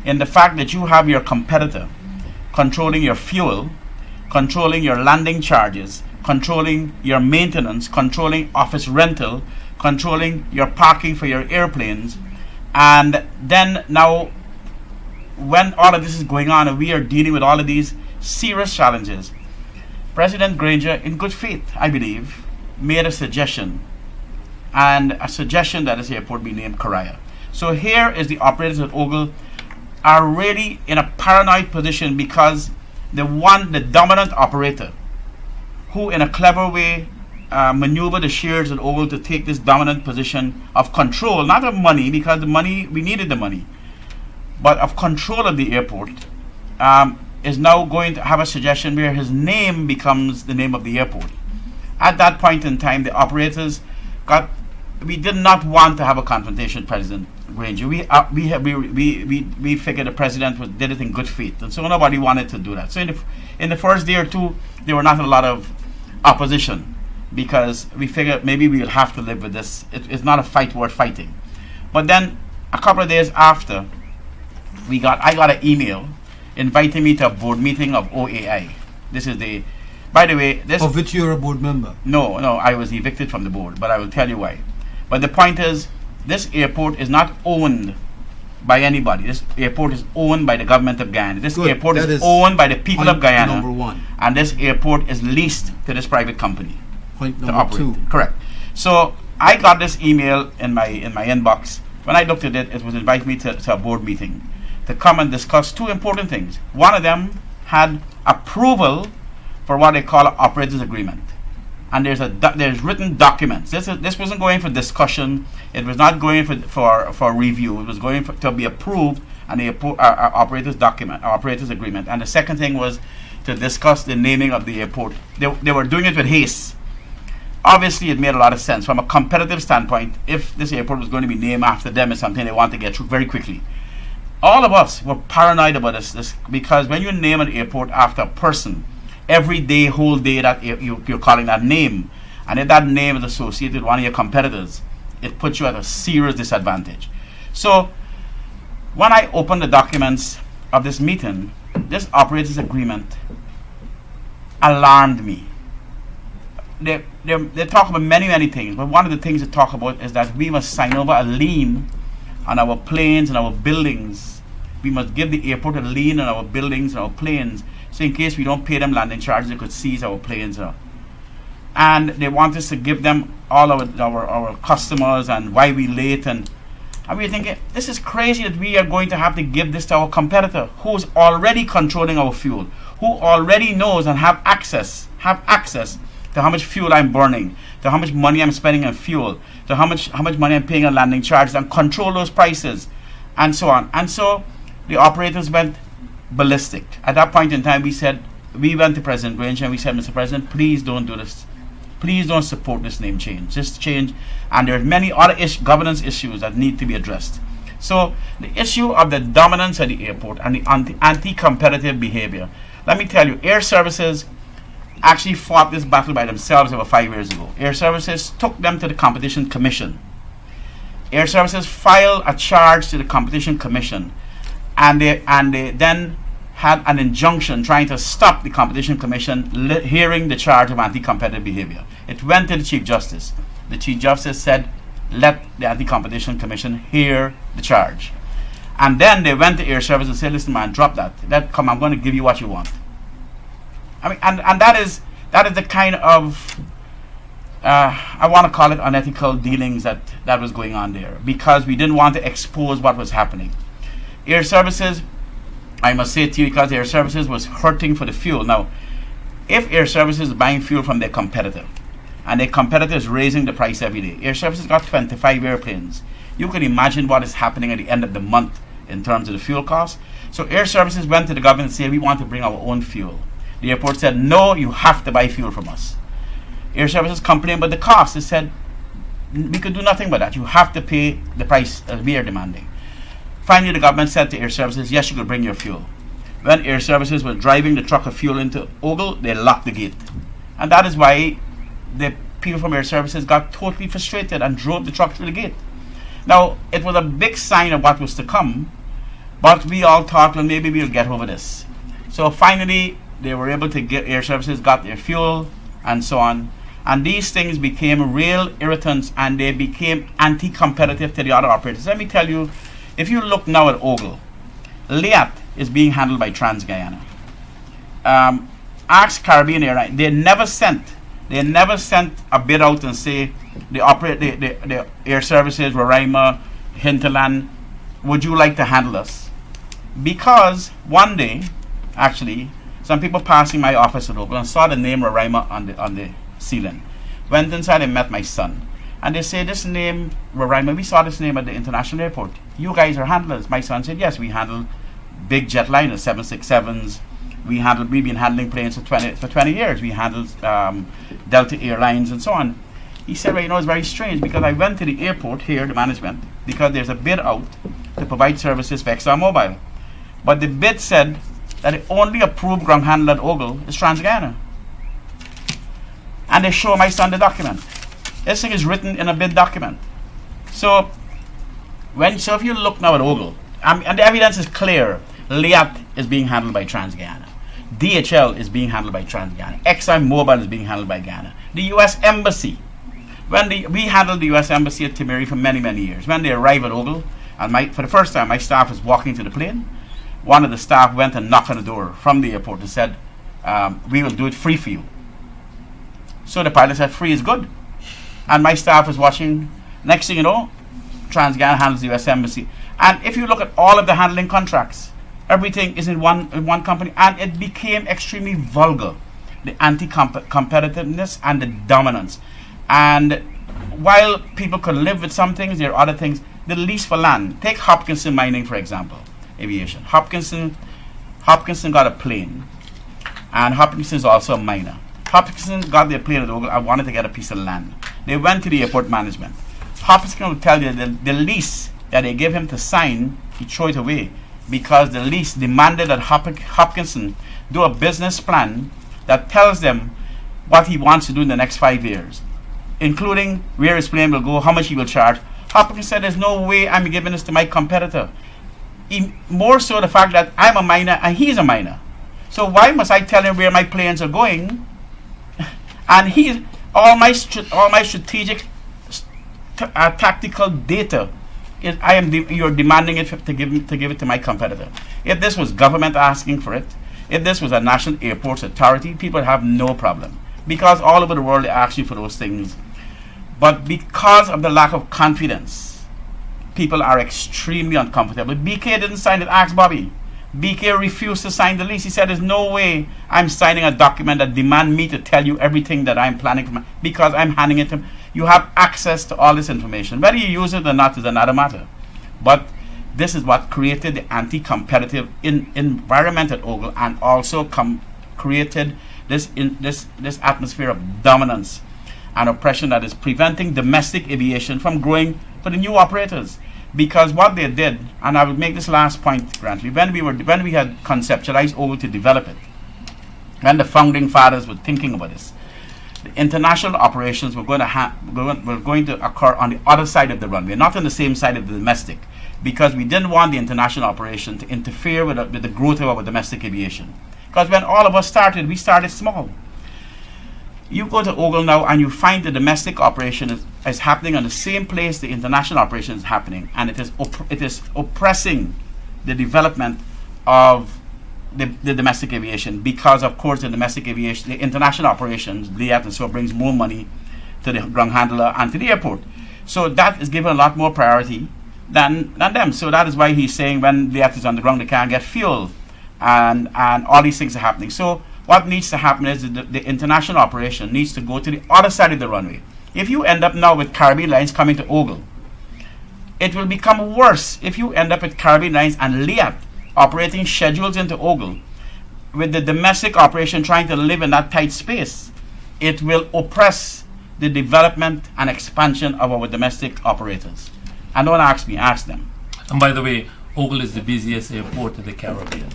Speaker 3: in the fact that you have your competitor controlling your fuel, controlling your landing charges, controlling your maintenance, controlling office rental, controlling your parking for your airplanes. And then now, when all of this is going on and we are dealing with all of these serious challenges, President Granger, in good faith, I believe, made a suggestion, and a suggestion that this airport be named Correa. So here is the operators at Ogle are really in a paranoid position because the dominant operator, who in a clever way maneuvered the shares at Ogle to take this dominant position of control, not of money, because the money, we needed the money, but of control of the airport, is now going to have a suggestion where his name becomes the name of the airport. At that point in time, the operators got we did not want to have a confrontation with President Granger. We figured the president did it in good faith, and so nobody wanted to do that. So in the first day or two, there were not a lot of opposition, because we figured maybe we will have to live with this. It's not a fight worth fighting. But then a couple of days after, I got an email inviting me to a board meeting of OAI. This is the, by the way, this
Speaker 2: Of which you're a board member.
Speaker 3: no, I was evicted from the board, but I will tell you why. But the point is, this airport is not owned by anybody. This airport is owned by the government of Guyana. This
Speaker 2: Good.
Speaker 3: airport
Speaker 2: That
Speaker 3: is
Speaker 2: is
Speaker 3: owned by the people of
Speaker 2: point
Speaker 3: Guyana.
Speaker 2: number one.
Speaker 3: And this airport is leased to this private company
Speaker 2: Point
Speaker 3: to
Speaker 2: number
Speaker 3: operate.
Speaker 2: two.
Speaker 3: Correct. So I got this email in my inbox. When I looked at it, it was inviting me to a board meeting to come and discuss two important things. One of them had approval for what they call an operator's agreement, and there's written documents. This wasn't going for discussion. It was not going for review. It was going to be approved, and the operator's agreement. And the second thing was to discuss the naming of the airport. They were doing it with haste. Obviously, it made a lot of sense from a competitive standpoint. If this airport was going to be named after them, it's something they want to get through very quickly. All of us were paranoid about this because when you name an airport after a person, every day, whole day, that you're calling that name, and if that name is associated with one of your competitors, it puts you at a serious disadvantage. So when I opened the documents of this meeting, this operators agreement alarmed me. They talk about many things, but one of the things they talk about is that we must sign over a lien on our planes and our buildings. We must give the airport a lien on our buildings and our planes, so in case we don't pay them landing charges, they could seize our planes. And they want us to give them all our customers and why we late. And we're thinking, this is crazy that we are going to have to give this to our competitor who's already controlling our fuel, who already knows and have access to how much fuel I'm burning, to how much money I'm spending on fuel, to how much money I'm paying on landing charges, and control those prices, and so on. And so the operators went ballistic. At that point in time, we went to President Granger and we said, Mr. President, please don't do this. Please don't support this name change. This change, and there are many other governance issues that need to be addressed. So the issue of the dominance of the airport and the anti-competitive behavior. Let me tell you, Air Services actually fought this battle by themselves over 5 years ago. Air Services took them to the Competition Commission. Air Services filed a charge to the Competition Commission, and they then had an injunction trying to stop the Competition Commission hearing the charge of anti-competitive behavior. It went to the Chief Justice. The Chief Justice said, let the Anti-Competition Commission hear the charge. And then they went to Air Service and said, listen man, drop that. Come, I'm going to give you what you want. I mean, and that is the kind of I want to call it unethical dealings that was going on there, because we didn't want to expose what was happening. Air Services, I must say to you, because Air Services was hurting for the fuel. Now, if Air Services is buying fuel from their competitor, and their competitor is raising the price every day, Air Services got 25 airplanes. You can imagine what is happening at the end of the month in terms of the fuel costs. So Air Services went to the government and said, we want to bring our own fuel. The airport said, no, you have to buy fuel from us. Air Services complained about the cost. They said, we could do nothing but that. You have to pay the price we are demanding. Finally, the government said to Air Services, yes, you could bring your fuel. When Air Services was driving the truck of fuel into Ogle, they locked the gate. And that is why the people from Air Services got totally frustrated and drove the truck through the gate. Now, it was a big sign of what was to come, but we all thought, well, maybe we'll get over this. So finally, they were able to get, Air Services got their fuel and so on. And these things became real irritants, and they became anti-competitive to the other operators. Let me tell you, if you look now at Ogle, Liat is being handled by Trans-Guyana. Ask Caribbean Airlines, they never sent a bid out and say, the Air Services, Roraima, Hinterland, would you like to handle us? Because one day, actually, some people passing my office at Ogle and saw the name Roraima on the ceiling. Went inside and met my son. And they say, this name, Roraima, we saw this name at the international airport. You guys are handlers. My son said, yes, we handle big jetliners, 767s. We've been handling planes for 20 years. We handled Delta Airlines and so on. He said, well, you know, it's very strange because I went to the airport here, the management, because there's a bid out to provide services for ExxonMobil. But the bid said that the only approved ground handler at Ogle is TransGuyana. And they show my son the document. This thing is written in a bid document. So if you look now at Ogle, and the evidence is clear, Liat is being handled by TransGuyana. DHL is being handled by TransGuyana. ExxonMobil is being handled by Ghana. The U.S. Embassy. We handled the U.S. Embassy at Timeri for many, many years. When they arrived at Ogle, and for the first time, my staff was walking to the plane. One of the staff went and knocked on the door from the airport and said, we will do it free for you. So the pilot said, free is good. And my staff was watching. Next thing you know, TransGuyana handles the U.S. Embassy. And if you look at all of the handling contracts, everything is in one company, and it became extremely vulgar. The anti-competitiveness and the dominance. And while people could live with some things, there are other things. The lease for land. Take Hopkinson Mining, for example, Aviation. Hopkinson got a plane, and Hopkinson is also a miner. Hopkinson got their plane at Ogle and wanted to get a piece of land. They went to the airport management. Hopkinson will tell you that the lease that they gave him to sign, he threw it away because the lease demanded that Hopkinson do a business plan that tells them what he wants to do in the next 5 years, including where his plane will go, how much he will charge. Hopkins said, there's no way I'm giving this to my competitor. More so the fact that I'm a miner and he's a miner. So why must I tell him where my planes are going? And all my strategic tactical data, you're demanding it to give it to my competitor. If this was government asking for it, if this was a national airports authority, people would have no problem. Because all over the world they ask you for those things. But because of the lack of confidence, people are extremely uncomfortable. BK didn't sign it, ask Bobby. BK refused to sign the lease. He said, there's no way I'm signing a document that demand me to tell you everything that I'm planning because I'm handing it to him. You have access to all this information. Whether you use it or not is another matter. But this is what created the anti-competitive environment at Ogle, and also created this atmosphere of dominance and oppression that is preventing domestic aviation from growing for the new operators. Because what they did, and I will make this last point, Grantley, when we had conceptualized Ogle to develop it, when the founding fathers were thinking about this, the international operations were going to occur on the other side of the runway, not on the same side of the domestic, because we didn't want the international operation to interfere with the growth of our domestic aviation. Because when all of us started, we started small. You go to Ogle now and you find the domestic operation is happening on the same place the international operation is happening, and it is oppressing the development of the domestic aviation, because of course the domestic aviation, the international operations, Liat and so brings more money to the ground handler and to the airport. So that is given a lot more priority than them. So that is why he's saying when Liat is on the ground they can't get fuel, and all these things are happening. So what needs to happen is the international operation needs to go to the other side of the runway. If you end up now with Caribbean Lines coming to Ogle, it will become worse if you end up with Caribbean Lines and Liat operating schedules into Ogle, with the domestic operation trying to live in that tight space. It will oppress the development and expansion of our domestic operators. And don't ask me, ask them.
Speaker 1: And by the way, Ogle is the busiest airport in the Caribbean.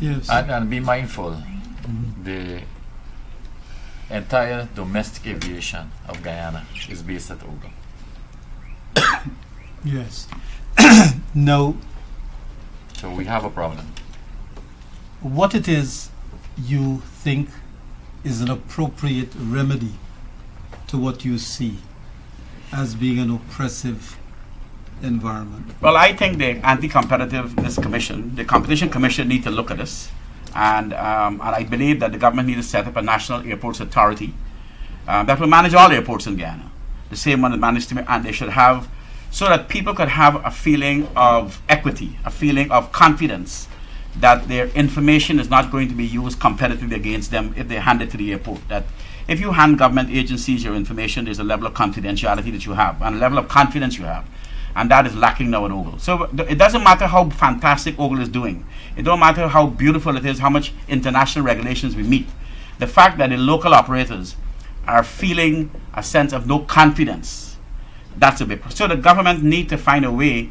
Speaker 2: Yes.
Speaker 5: And be mindful, the entire domestic aviation of Guyana is based at Ogle.
Speaker 2: Yes. No.
Speaker 5: So we have a problem.
Speaker 2: What it is you think is an appropriate remedy to what you see as being an oppressive environment?
Speaker 3: Well, I think the Anti-Competitiveness Commission, the Competition Commission, need to look at this, and I believe that the government needs to set up a national airports authority that will manage all airports in Guyana, the same one that managed to, and they should have, so that people could have a feeling of equity, a feeling of confidence that their information is not going to be used competitively against them if they hand it to the airport. That if you hand government agencies your information, there's a level of confidentiality that you have and a level of confidence you have. And that is lacking now at Ogle. So it doesn't matter how fantastic Ogle is doing. It don't matter how beautiful it is, how much international regulations we meet. The fact that the local operators are feeling a sense of no confidence. That's a big problem. So the government need to find a way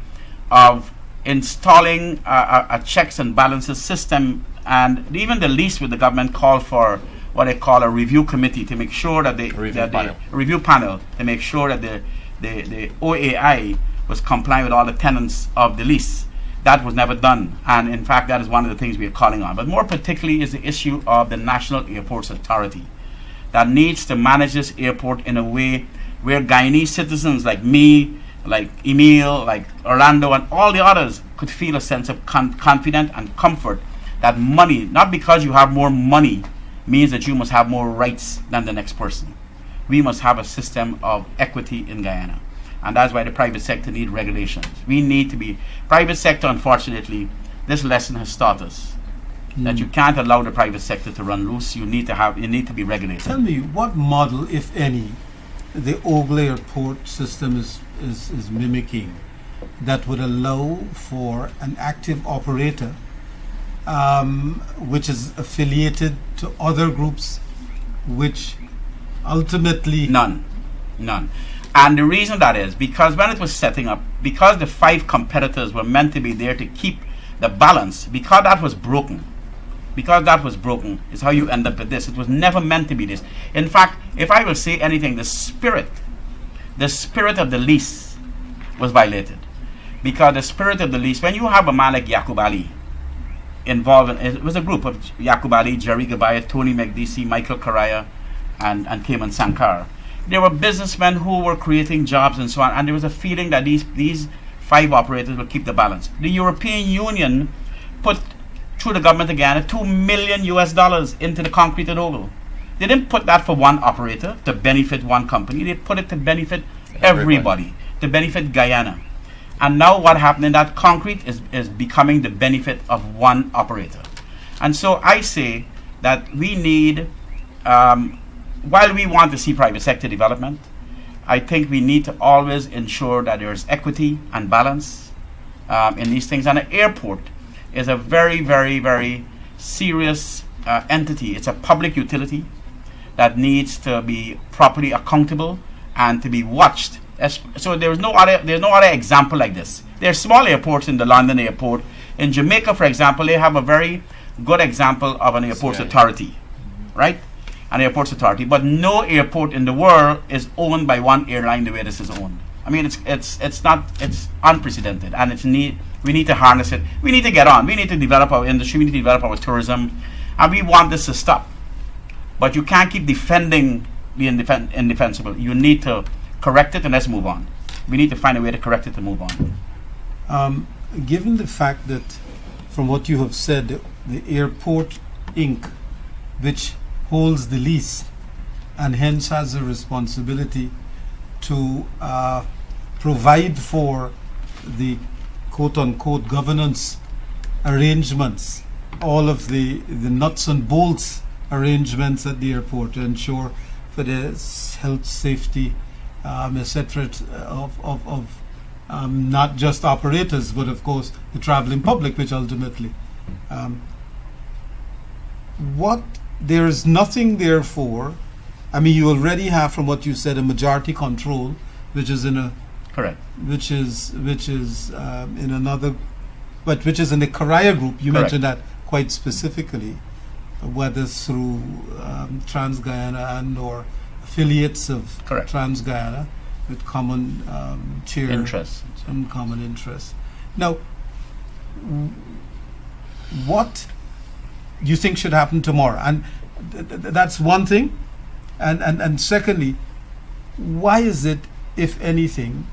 Speaker 3: of installing a checks and balances system, and even the lease with the government called for what they call a review committee to make sure that the review panel to make sure that the OAI was complying with all the tenants of the lease. That was never done, and in fact that is one of the things we are calling on. But more particularly is the issue of the National Airports Authority that needs to manage this airport in a way where Guyanese citizens like me, like Emil, like Orlando, and all the others could feel a sense of confidence and comfort that money, not because you have more money, means that you must have more rights than the next person. We must have a system of equity in Guyana. And that's why the private sector need regulations. We need to be, private sector, unfortunately, this lesson has taught us that you can't allow the private sector to run loose. You need to be regulated.
Speaker 2: Tell me, what model, if any, the Ogle Airport system is mimicking that would allow for an active operator which is affiliated to other groups, which ultimately...
Speaker 3: None. And the reason that is because when it was setting up, because the 5 competitors were meant to be there to keep the balance, because that was broken, is how you end up with this. It was never meant to be this. In fact, if I will say anything, the spirit of the lease was violated. Because the spirit of the lease, when you have a man like Yaqub Ali involved in, it was a group of Yaqub Ali, Jerry Gabaya, Tony McDeesey, Michael Karaya, and Cayman Sankar. There were businessmen who were creating jobs and so on, and there was a feeling that these 5 operators will keep the balance. The European Union put, through the government of Guyana, $2 million into the concrete at Ogle. They didn't put that for one operator to benefit one company. They put it to benefit everybody, to benefit Guyana. And now what happened in that concrete is becoming the benefit of one operator. And so I say that we need, while we want to see private sector development, I think we need to always ensure that there is equity and balance in these things. And an airport is a very, very, very serious entity. It's a public utility that needs to be properly accountable and to be watched. So there's no other example like this. There are small airports in the London airport. In Jamaica, for example, they have a very good example of an airports authority, right? An airports authority, but no airport in the world is owned by one airline the way this is owned. I mean, it's unprecedented, and we need to harness it. We need to get on. We need to develop our industry. We need to develop our tourism, and we want this to stop. But you can't keep defending the indefensible. You need to correct it, and let's move on. We need to find a way to correct it and move on.
Speaker 2: Given the fact that, from what you have said, the Airport Inc., which holds the lease and hence has a responsibility to provide for the quote-unquote governance arrangements, all of the nuts and bolts arrangements at the airport to ensure for the health, safety, etc. of not just operators, but of course the traveling public, which ultimately there is nothing therefore. I mean, you already have, from what you said, a majority control, which is in a
Speaker 3: correct,
Speaker 2: which is in another, but which is in the Karaya group. You
Speaker 3: correct.
Speaker 2: mentioned that quite specifically, whether through Trans Guyana and or affiliates of
Speaker 3: correct.
Speaker 2: Trans Guyana with common tier
Speaker 3: interest
Speaker 2: and common interest. Now, what you think should happen tomorrow? And that's one thing. And secondly, why is it, if anything,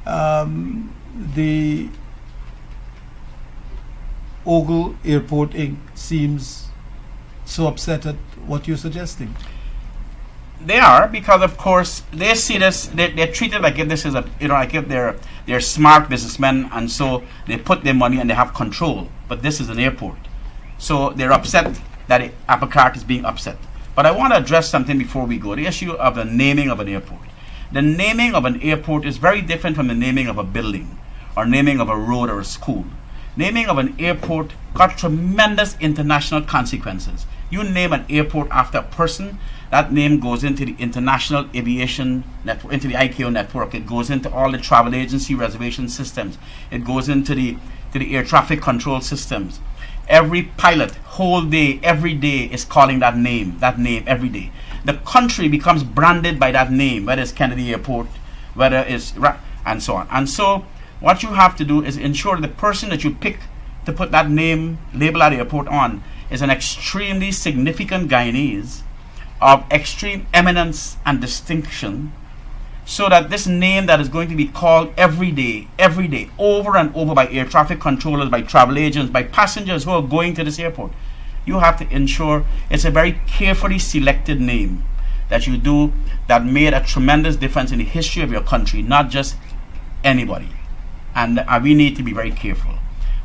Speaker 2: the Ogle Airport Inc. seems so upset at what you're suggesting?
Speaker 3: They are, because of course they see this. They're treated like if this is like if they're smart businessmen, and so they put their money and they have control. But this is an airport, so they're upset that Apple Cart is being upset. But I want to address something before we go. The issue of the naming of an airport. The naming of an airport is very different from the naming of a building or naming of a road or a school. Naming of an airport got tremendous international consequences. You name an airport after a person, That name goes into the International Aviation Network, into the ICAO network. It goes into all the travel agency reservation systems. It goes into the air traffic control systems. Every pilot, whole day, every day, is calling that name every day. The country becomes branded by that name, whether it's Kennedy Airport, whether it's and so on. And so, what you have to do is ensure the person that you pick to put that name label at the airport on is an extremely significant Guyanese of extreme eminence and distinction, so that this name that is going to be called every day, over and over by air traffic controllers, by travel agents, by passengers who are going to this airport, you have to ensure it's a very carefully selected name that you do that made a tremendous difference in the history of your country, not just anybody. And we need to be very careful.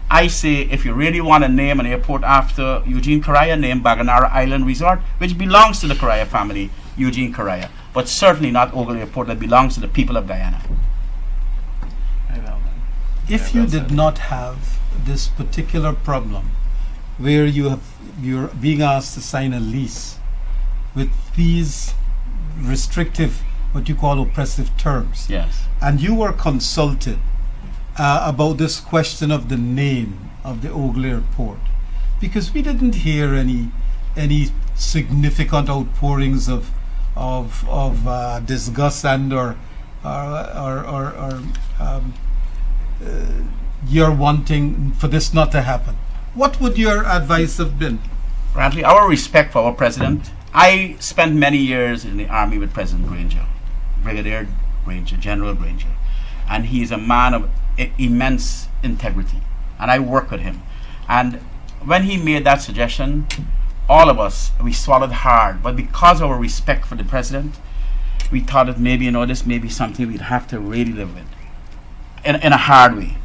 Speaker 3: I say, if you really want to name an airport after Eugene Correa, name Baganara Island Resort, which belongs to the Correa family, Eugene Correa, but certainly not Ogle Airport, that belongs to the people of Guyana.
Speaker 2: If you did not have this particular problem, where you're being asked to sign a lease with these restrictive, what you call oppressive terms,
Speaker 3: Yes.
Speaker 2: and you were consulted about this question of the name of the Ogle Airport, because we didn't hear any significant outpourings of disgust and or you're wanting for this not to happen. What would your advice have been?
Speaker 3: Bradley, our respect for our president. I spent many years in the army with President Granger, Brigadier Granger, General Granger, and he is a man of immense integrity, and I work with him. And when he made that suggestion, all of us, we swallowed hard, but because of our respect for the president, we thought that maybe, this may be something we'd have to really live with in a hard way.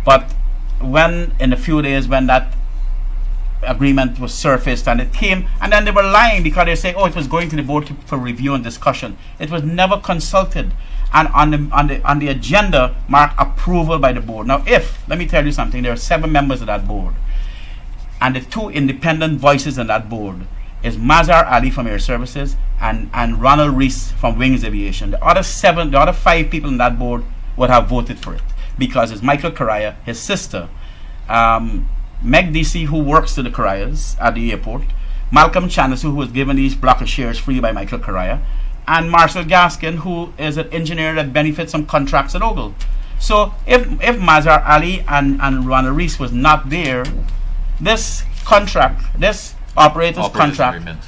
Speaker 3: But when, in a few days, when that agreement was surfaced and it came, and then they were lying because they say, it was going to the board for review and discussion. It was never consulted, and on the agenda marked approval by the board. Now, let me tell you something, there are 7 members of that board, and the 2 independent voices on that board is Mazhar Ali from Air Services and Ronald Rees from Wings Aviation. The other 5 people on that board would have voted for it, because it's Michael Correa, his sister, Meg DC, who works to the Correas at the airport, Malcolm Chandisu, who was given these block of shares free by Michael Correa, and Marcel Gaskin, who is an engineer that benefits from contracts at Ogle. So if Mazhar Ali and Ronald Rees was not there, this operator's contract
Speaker 5: agreement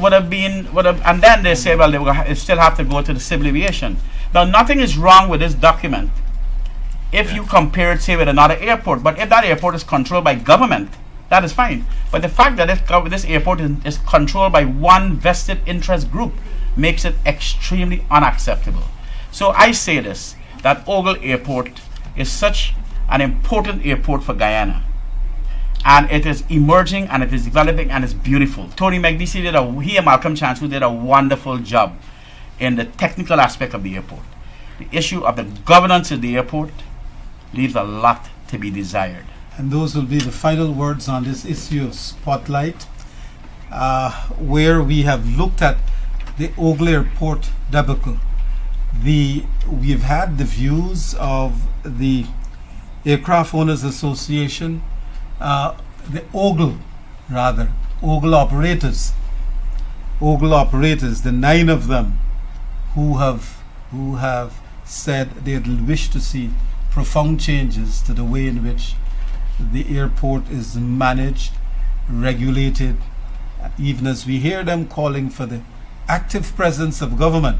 Speaker 3: would have, and then they say, well, they will still have to go to the civil aviation. Now, nothing is wrong with this document if you compare it, say, with another airport. But if that airport is controlled by government, that is fine. But the fact that this airport is controlled by one vested interest group makes it extremely unacceptable. So I say this, that Ogle Airport is such an important airport for Guyana. And it is emerging, and it is developing, and it's beautiful. Tony McDeasy he and Malcolm Chancellor did a wonderful job in the technical aspect of the airport. The issue of the governance of the airport leaves a lot to be desired.
Speaker 2: And those will be the final words on this issue of Spotlight, where we have looked at the Ogle Airport debacle. We've had the views of the Aircraft Owners Association, the Ogle operators, the 9 of them who have said they'd wish to see profound changes to the way in which the airport is managed, regulated, even as we hear them calling for the active presence of government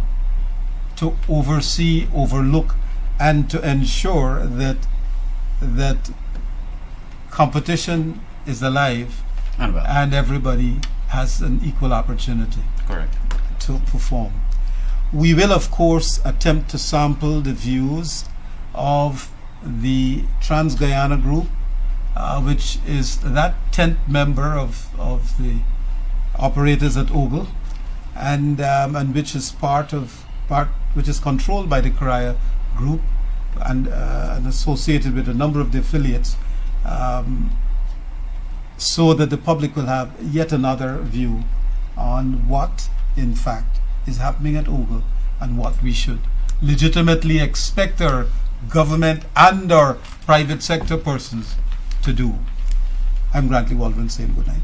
Speaker 2: to oversee, overlook, and to ensure that competition is alive and everybody has an equal opportunity
Speaker 5: correct
Speaker 2: to perform. We will, of course, attempt to sample the views of the Trans-Guyana Group, which is that 10th member of the operators at Ogle, and which is which is controlled by the Correa Group and associated with a number of the affiliates, so that the public will have yet another view on what in fact, is happening at Ogle and what we should legitimately expect our government and our private sector persons to do. I'm Grantley Waldron saying good night.